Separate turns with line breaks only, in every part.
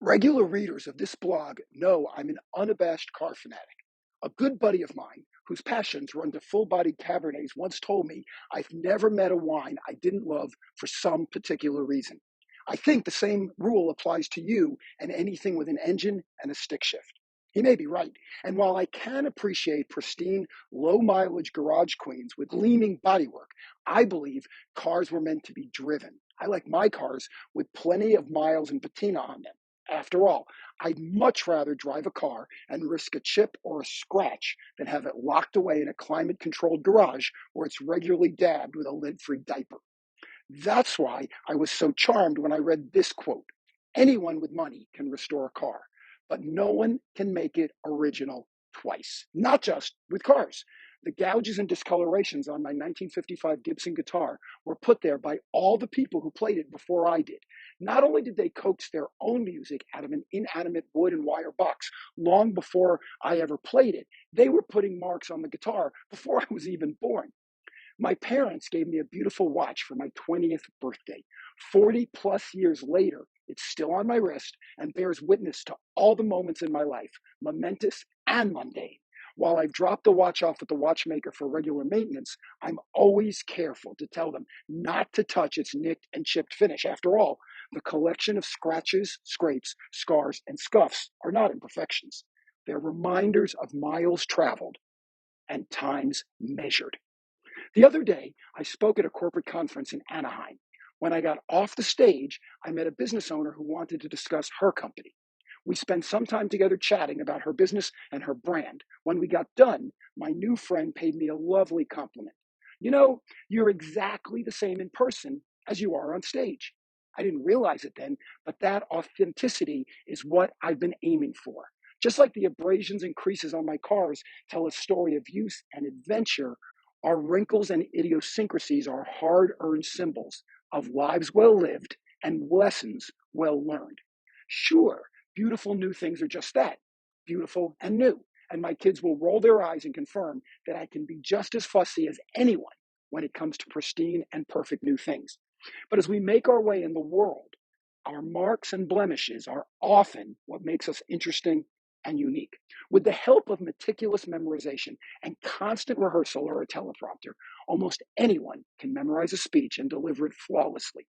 Regular readers of this blog know I'm an unabashed car fanatic. A good buddy of mine, whose passions run to full-bodied Cabernets, once told me I've never met a wine I didn't love for some particular reason. I think the same rule applies to you and anything with an engine and a stick shift. He may be right. And while I can appreciate pristine, low-mileage garage queens with gleaming bodywork, I believe cars were meant to be driven. I like my cars with plenty of miles and patina on them. After all, I'd much rather drive a car and risk a chip or a scratch than have it locked away in a climate controlled garage where it's regularly dabbed with a lid free diaper. That's why I was so charmed when I read this quote: anyone with money can restore a car, but no one can make it original twice, not just with cars. The gouges and discolorations on my 1955 Gibson guitar were put there by all the people who played it before I did. Not only did they coax their own music out of an inanimate wood and wire box long before I ever played it, they were putting marks on the guitar before I was even born. My parents gave me a beautiful watch for my 20th birthday. 40 plus years later, it's still on my wrist and bears witness to all the moments in my life, momentous and mundane. While I've dropped the watch off at the watchmaker for regular maintenance, I'm always careful to tell them not to touch its nicked and chipped finish. After all, the collection of scratches, scrapes, scars, and scuffs are not imperfections. They're reminders of miles traveled and times measured. The other day, I spoke at a corporate conference in Anaheim. When I got off the stage, I met a business owner who wanted to discuss her company. We spent some time together chatting about her business and her brand. When we got done, my new friend paid me a lovely compliment. You know, you're exactly the same in person as you are on stage. I didn't realize it then, but that authenticity is what I've been aiming for. Just like the abrasions and creases on my cars tell a story of youth and adventure, our wrinkles and idiosyncrasies are hard-earned symbols of lives well lived and lessons well learned. Sure, beautiful new things are just that, beautiful and new. And my kids will roll their eyes and confirm that I can be just as fussy as anyone when it comes to pristine and perfect new things. But as we make our way in the world, our marks and blemishes are often what makes us interesting and unique. With the help of meticulous memorization and constant rehearsal or a teleprompter, almost anyone can memorize a speech and deliver it flawlessly.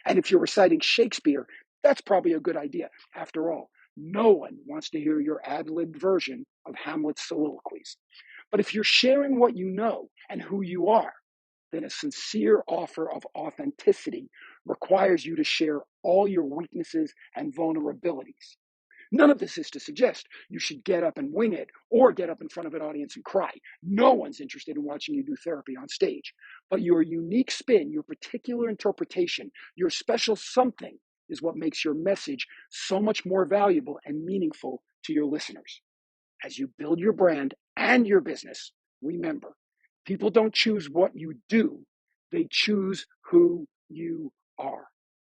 And if you're reciting Shakespeare, that's probably a good idea. After all, no one wants to hear your ad-libbed version of Hamlet's soliloquies. But if you're sharing what you know and who you are, then a sincere offer of authenticity requires you to share all your weaknesses and vulnerabilities. None of this is to suggest you should get up and wing it or get up in front of an audience and cry. No one's interested in watching you do therapy on stage. But your unique spin, your particular interpretation, your special something is what makes your message so much more valuable and meaningful to your listeners. As you build your brand and your business, remember, people don't choose what you do, they choose who you are.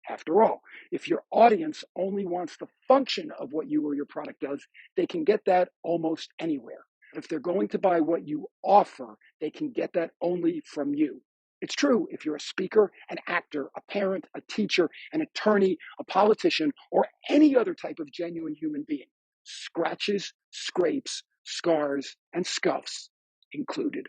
After all, if your audience only wants the function of what you or your product does, they can get that almost anywhere. If they're going to buy what you offer, they can get that only from you. It's true if you're a speaker, an actor, a parent, a teacher, an attorney, a politician, or any other type of genuine human being. Scratches, scrapes, scars, and scuffs included.